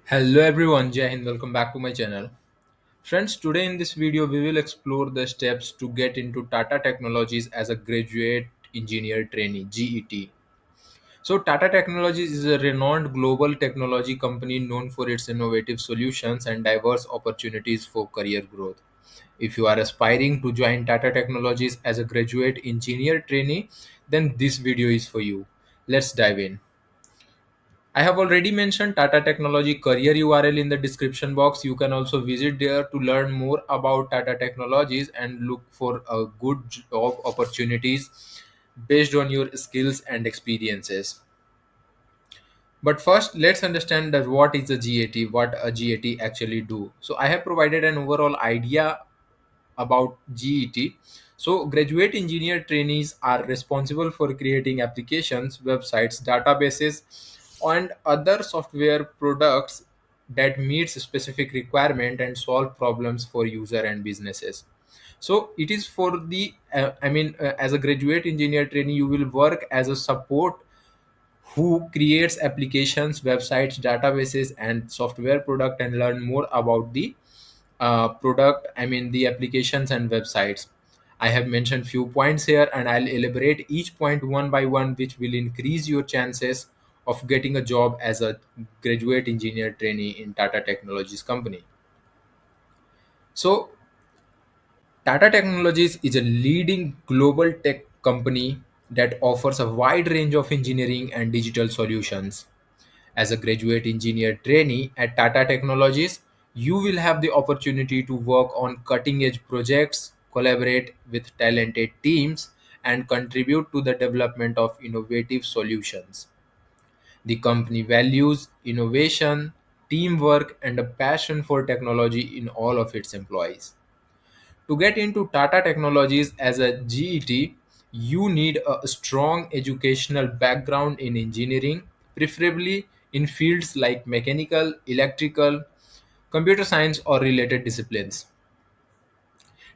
Hello everyone, Jai Hind, welcome back to my channel. Friends, today in this video we will explore the steps to get into Tata Technologies as a graduate engineer trainee GET. So Tata Technologies is a renowned global technology company known for its innovative solutions and diverse opportunities for career growth. If you are aspiring to join Tata Technologies as a graduate engineer trainee, then this video is for you. Let's dive in. I have already mentioned Tata Technology career URL in the description box. You can also visit there to learn more about Tata Technologies and look for a good job opportunities based on your skills and experiences. But first, let's understand that what is a GAT, what a GAT actually do. So I have provided an overall idea about GET. So, graduate engineer trainees are responsible for creating applications, websites, databases, and other software products that meets specific requirement and solve problems for user and businesses. So it is for the as a graduate engineer trainee you will work as a support who creates applications, websites, databases, and software product and learn more about the product, the applications and websites. I have mentioned few points here and I'll elaborate each point one by one, which will increase your chances of getting a job as a graduate engineer trainee in Tata Technologies company. So Tata Technologies is a leading global tech company that offers a wide range of engineering and digital solutions. As a graduate engineer trainee at Tata Technologies, you will have the opportunity to work on cutting edge projects, collaborate with talented teams, and contribute to the development of innovative solutions. The company values innovation, teamwork, and a passion for technology in all of its employees. To get into Tata Technologies as a GET, you need a strong educational background in engineering, preferably in fields like mechanical, electrical, computer science, or related disciplines.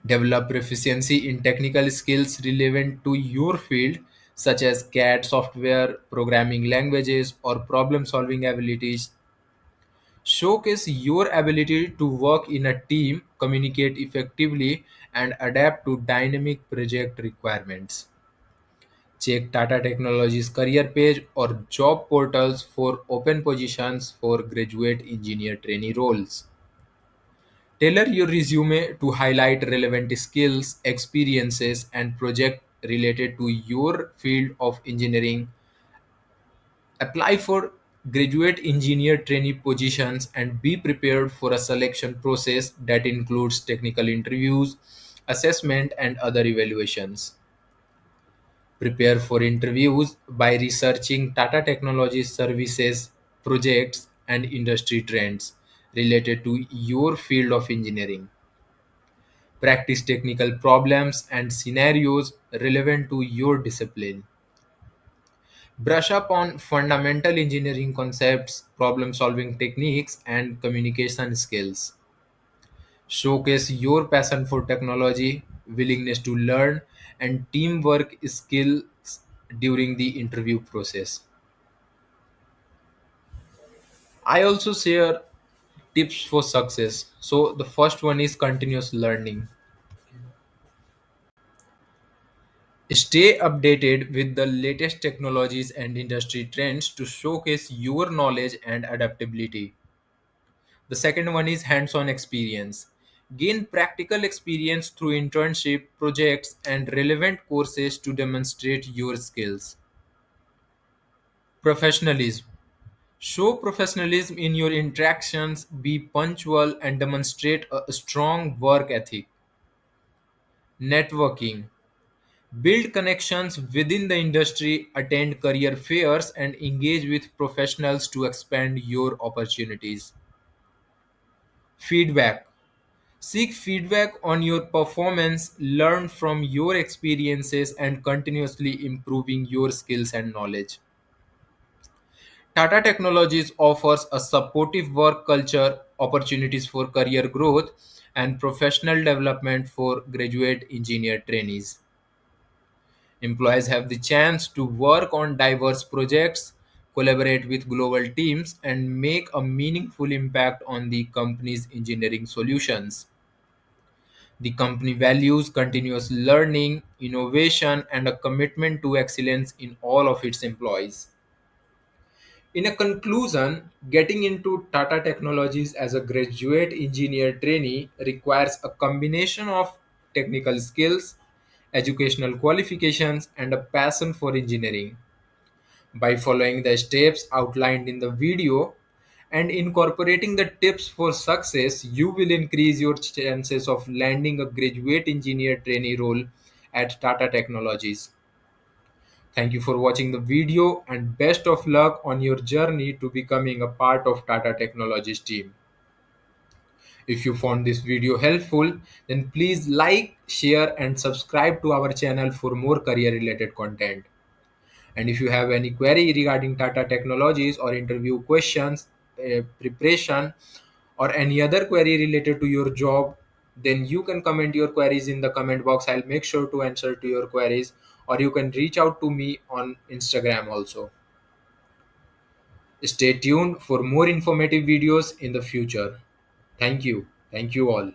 Develop proficiency in technical skills relevant to your field, such as CAD software, programming languages, or problem solving abilities. Showcase your ability to work in a team, communicate effectively, and adapt to dynamic project requirements. Check Tata Technologies career page or job portals for open positions for graduate engineer trainee roles. Tailor your resume to highlight relevant skills, experiences, and projects related to your field of engineering. Apply for graduate engineer trainee positions and be prepared for a selection process that includes technical interviews, assessment, and other evaluations. Prepare for interviews by researching Tata Technologies services, projects, and industry trends related to your field of engineering. Practice technical problems and scenarios relevant to your discipline. Brush up on fundamental engineering concepts, problem solving techniques, and communication skills. Showcase your passion for technology, willingness to learn, and teamwork skills during the interview process. I also share tips for success. So, the first one is continuous learning. Stay updated with the latest technologies and industry trends to showcase your knowledge and adaptability. The second one is hands on experience. Gain practical experience through internship, projects, and relevant courses to demonstrate your skills. Professionalism. Show professionalism in your interactions, be punctual, and demonstrate a strong work ethic. Networking. Build connections within the industry, attend career fairs, and engage with professionals to expand your opportunities. Feedback. Seek feedback on your performance, learn from your experiences, and continuously improving your skills and knowledge. Tata Technologies offers a supportive work culture, opportunities for career growth, and professional development for graduate engineer trainees. Employees have the chance to work on diverse projects, collaborate with global teams, and make a meaningful impact on the company's engineering solutions. The company values continuous learning, innovation, and a commitment to excellence in all of its employees. In a conclusion, getting into Tata Technologies as a graduate engineer trainee requires a combination of technical skills, educational qualifications, and a passion for engineering. By following the steps outlined in the video and incorporating the tips for success, you will increase your chances of landing a graduate engineer trainee role at Tata Technologies. Thank you for watching the video and best of luck on your journey to becoming a part of Tata Technologies team. If you found this video helpful, then please like, share and subscribe to our channel for more career related content. And if you have any query regarding Tata Technologies or interview questions, preparation, or any other query related to your job, then you can comment your queries in the comment box. I'll make sure to answer to your queries, or you can reach out to me on Instagram also. Stay tuned for more informative videos in the future. Thank you. Thank you all.